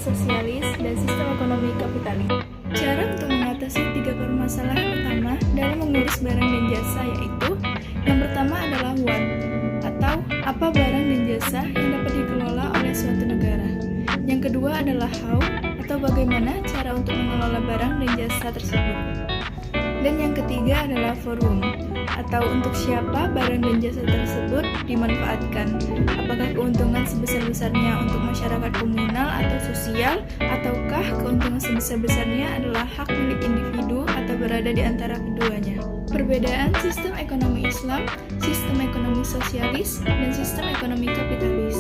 sosialis, dan sistem ekonomi kapitalis. Cara untuk mengatasi 3 permasalahan utama dalam mengurus barang dan jasa yaitu: yang pertama adalah what, atau apa barang dan jasa yang dapat dikelola oleh suatu negara. Yang kedua adalah how, atau bagaimana cara untuk mengelola barang dan jasa tersebut. Dan yang ketiga adalah for whom, atau untuk siapa barang dan jasa tersebut dimanfaatkan. Apakah keuntungan sebesar-besarnya untuk masyarakat komunal atau sosial, ataukah keuntungan sebesar-besarnya adalah hak milik individu atau berada di antara keduanya. Perbedaan sistem ekonomi Islam, sistem ekonomi sosialis, dan sistem ekonomi kapitalis.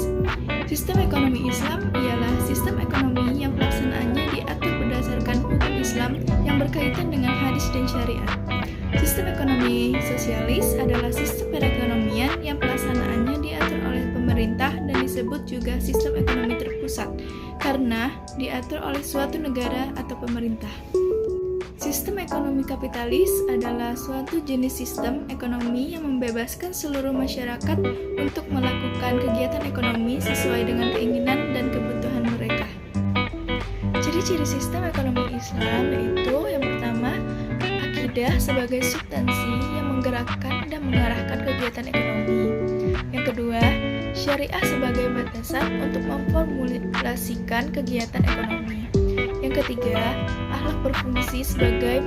Sistem ekonomi Islam ialah sistem ekonomi yang pelaksanaannya diatur berdasarkan hukum Islam yang berkaitan dengan hadis dan syariat. Sistem ekonomi sosialis adalah sistem perekonomian yang pelaksanaannya diatur oleh pemerintah dan disebut juga sistem ekonomi terpusat karena diatur oleh suatu negara atau pemerintah. Sistem ekonomi kapitalis adalah suatu jenis sistem ekonomi yang membebaskan seluruh masyarakat untuk melakukan kegiatan ekonomi sesuai dengan keinginan dan kebutuhan mereka. Ciri-ciri sistem ekonomi Islam yaitu: yang pertama, akidah sebagai substansi yang menggerakkan dan mengarahkan kegiatan ekonomi. Yang kedua, syariah sebagai batasan untuk memformulasikan kegiatan ekonomi. Yang ketiga, akhlak berfungsi sebagai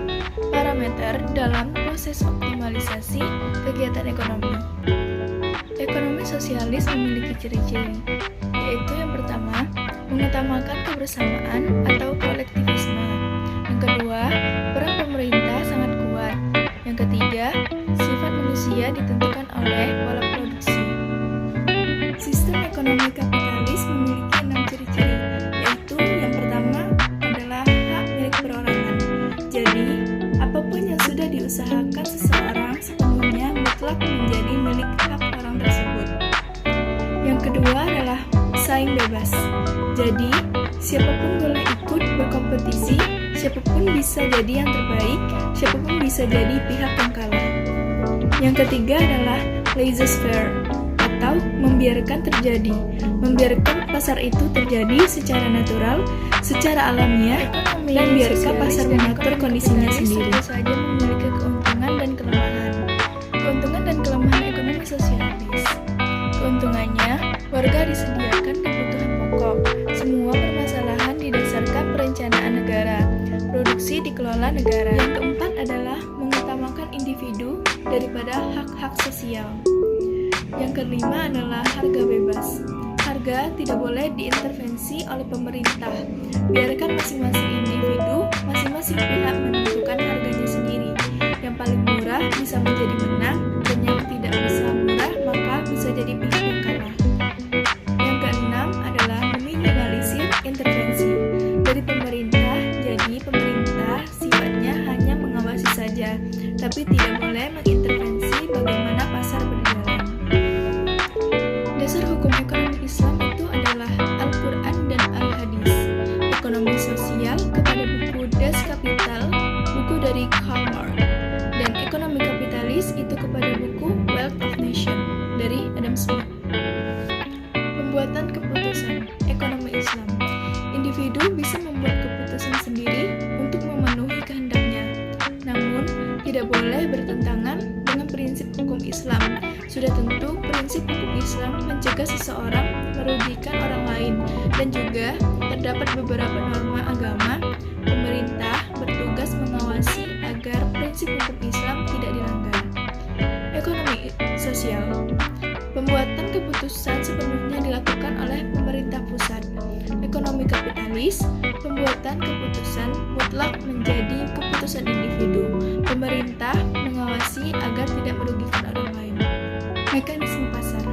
parameter dalam proses optimalisasi kegiatan ekonomi. Ekonomi sosialis memiliki ciri-ciri, yaitu yang pertama, mengutamakan kebersamaan atau kolektivisme. Yang kedua, peran pemerintah sangat kuat. Yang ketiga, sifat manusia ditentukan oleh pola produksi. Sistem ekonomi kapitalis memiliki 6 ciri-ciri, yaitu yang pertama adalah hak milik perorangan. Jadi, apapun yang sudah diusahakan seseorang sepenuhnya mutlak menjadi milik hak orang tersebut. Yang kedua adalah saing bebas. Jadi, siapapun boleh ikut berkompetisi, siapapun bisa jadi yang terbaik, siapapun bisa jadi pihak yang kalah. Yang ketiga adalah laissez-faire, atau membiarkan terjadi, membiarkan pasar itu terjadi secara natural, secara alamiah, dan biarkan pasar mengatur kondisinya sendiri. Tentu saja memiliki keuntungan dan kelemahan. Keuntungan dan kelemahan ekonomi sosialis. Keuntungannya, warga disediakan kebutuhan pokok. Semua permasalahan didasarkan perencanaan negara. Produksi dikelola negara. Yang keempat adalah mengutamakan individu daripada hak-hak sosial. Yang kelima adalah harga bebas. Harga tidak boleh diintervensi oleh pemerintah. Biarkan masing-masing individu, masing-masing pihak menentukan harganya sendiri. Yang paling murah bisa menjadi menang, dan yang tidak bisa murah maka bisa jadi pihak yang kalah. Yang keenam adalah meminimalisir intervensi dari pemerintah. Jadi pemerintah sifatnya hanya mengawasi saja, tapi tidak boleh mengintervensi bagaimana pasar berjalan. Dasar hukum ekonomi Islam itu adalah Al-Quran dan Al-Hadis. Ekonomi sosial kepada buku Das Kapital, buku dari Karl Marx. Dan ekonomi kapitalis itu kepada buku Wealth of Nation dari Adam Smith. Pembuatan keputusan ekonomi Islam. Individu bisa membuat keputusan sendiri untuk memenuhi kehendaknya, namun tidak boleh bertentangan dengan prinsip hukum Islam. Sudah tentu prinsip hukum Islam mencegah seseorang merugikan orang lain, dan juga terdapat beberapa norma agama. Pemerintah bertugas mengawasi agar prinsip hukum Islam tidak dilanggar. Ekonomi sosial. Pembuatan keputusan sepenuhnya dilakukan oleh pemerintah pusat. Ekonomi kapitalis, pembuatan keputusan mutlak menjadi keputusan individu. Pemerintah mengawasi agar tidak merugikan orang lain. Mekanisme pasar.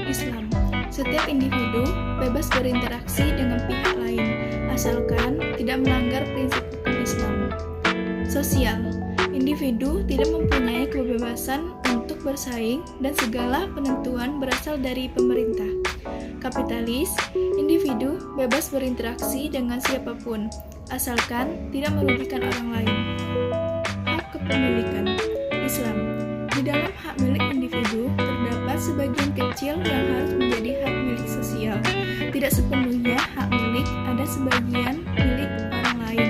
Islam. Setiap individu bebas berinteraksi dengan pihak lain, asalkan tidak melanggar prinsip hukum Islam. Sosial. Individu tidak mempunyai kebebasan untuk bersaing dan segala penentuan berasal dari pemerintah. Kapitalis. Individu bebas berinteraksi dengan siapapun, asalkan tidak merugikan orang lain. Hak kepemilikan. Islam. Di dalam hak milik individu terdapat sebagian kecil yang harus menjadi hak milik sosial. Tidak sepenuhnya hak milik, ada sebagian milik orang lain.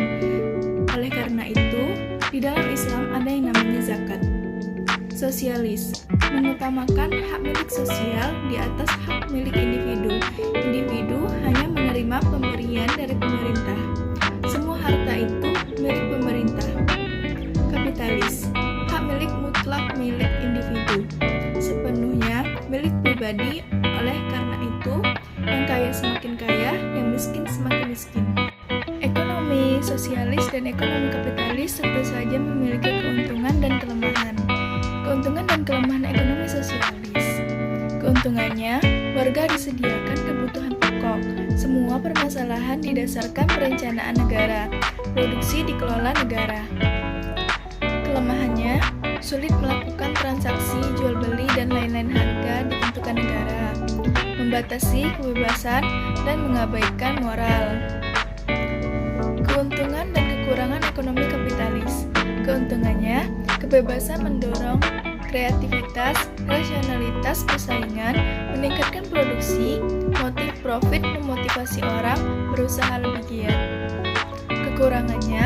Oleh karena itu, di dalam Islam ada yang namanya zakat. Sosialis mengutamakan hak milik sosial di atas hak milik individu. Individu hanya menerima pemberian dari pemerintah. Semua harta itu milik pemerintah. Kapitalis, hak milik mutlak milik individu, sepenuhnya milik pribadi. Oleh karena itu, yang kaya semakin kaya, yang miskin semakin miskin. Ekonomi sosialis dan ekonomi kapitalis tentu saja memiliki keuntungan dan kelemahan. Keuntungan dan kelemahan ekonomi sosialis. Keuntungannya, warga disediakan kebutuhan pokok. Semua permasalahan didasarkan perencanaan negara. Produksi dikelola negara. Kelemahannya, sulit melakukan transaksi jual beli dan lain-lain harga ditentukan negara. Membatasi kebebasan dan mengabaikan moral. Keuntungan dan kekurangan ekonomi kapitalis. Keuntungannya, kebebasan mendorong kreativitas, rasionalitas persaingan, meningkatkan produksi, motif profit memotivasi orang berusaha lebih giat. Kekurangannya,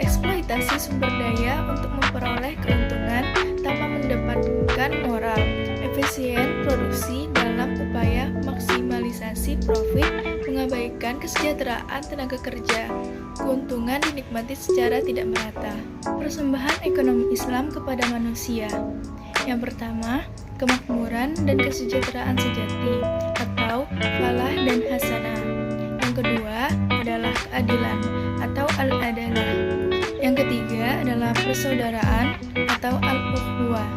eksploitasi sumber daya untuk memperoleh keuntungan tanpa mendapatkan moral, efisien produksi dalam upaya maksimalisasi profit, mengabaikan kesejahteraan tenaga kerja. Keuntungan dinikmati secara tidak merata. Persembahan ekonomi Islam kepada manusia. Yang pertama, kemakmuran dan kesejahteraan sejati atau falah dan hasanah. Yang kedua adalah keadilan atau al-adalah. Yang ketiga adalah persaudaraan atau al-ukhuwah.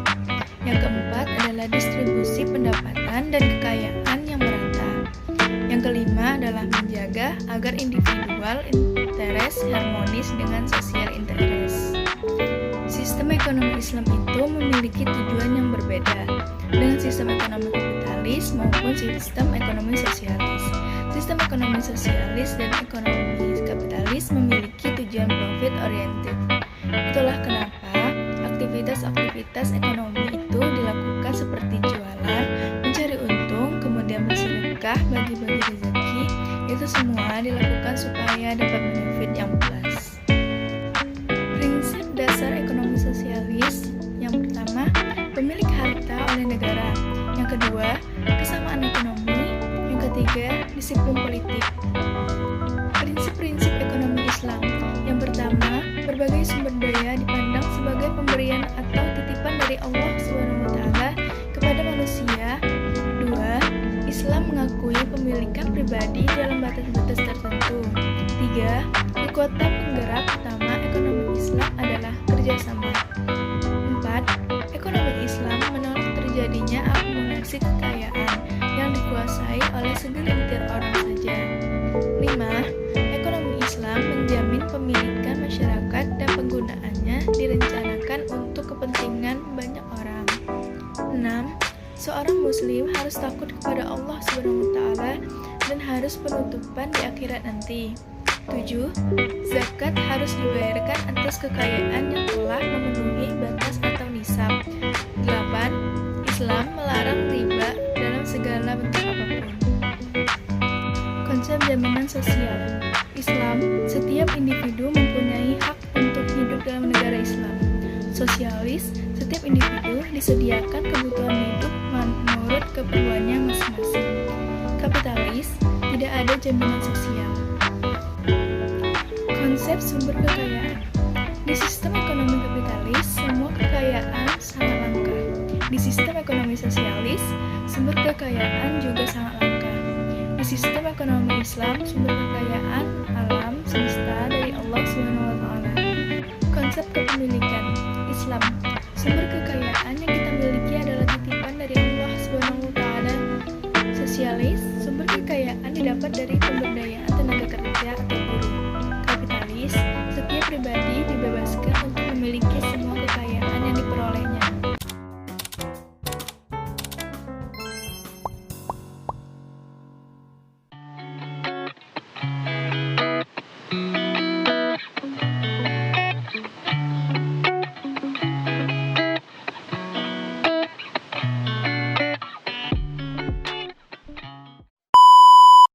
Yang keempat adalah distribusi pendapatan dan kekayaan yang merata. Yang kelima adalah menjaga agar individual interest harmonis dengan sosial interest. Sistem ekonomi Islam itu memiliki tujuan yang berbeda dengan sistem ekonomi kapitalis maupun sistem ekonomi sosialis. Sistem ekonomi sosialis dan ekonomi kapitalis memiliki tujuan profit oriented. Itulah kenapa aktivitas ekonomi itu dilakukan seperti jualan, mencari untung, kemudian bersedekah, bagi-bagi rezeki. Itu semua dilakukan supaya dapat benefit yang plus. Prinsip dasar ekonomi sosialis. Yang pertama, pemilik harta oleh negara. Yang kedua, kesamaan ekonomi. Yang ketiga, disiplin politik. Prinsip-prinsip ekonomi Islam. Yang pertama, berbagai sumber daya dipandang sebagai pemberian atau titipan dari Allah SWT kepada manusia. Dua, Islam mengakui pemilikan pribadi dalam batas-batas tertentu. Tiga, kekuatan penggerak utama ekonomi Islam adalah kerjasama. Empat, ekonomi Islam menolak terjadinya akumulasi kekayaan yang dikuasai oleh segelintir orang saja. Lima, ekonomi Islam menjamin pemilikan masyarakat dan penggunaannya direncanakan untuk kepentingan banyak orang. 6. Seorang muslim harus takut kepada Allah SWT dan harus penutupan di akhirat nanti. 7. Zakat harus dibayarkan atas kekayaan yang telah memenuhi batas atau nisab. 8. Islam melarang riba dalam segala bentuk apapun. Konsep jaminan sosial. Islam, setiap individu mempunyai hak untuk hidup dalam negara Islam. Sosialis, setiap individu disediakan kebutuhan hidup menurut keperluannya masing-masing. Kapitalis, tidak ada jaminan sosial. Konsep sumber kekayaan. Di sistem ekonomi kapitalis, semua kekayaan sangat langka. Di sistem ekonomi sosialis, sumber kekayaan juga sangat langka. Di sistem ekonomi Islam, sumber kekayaan alam semesta dari Allah SWT. Konsep kepemilikan Islam, sumber kekayaan yang kita miliki adalah titipan dari Allah SWT. Sosialis, sumber kekayaan didapat dari pemberdayaan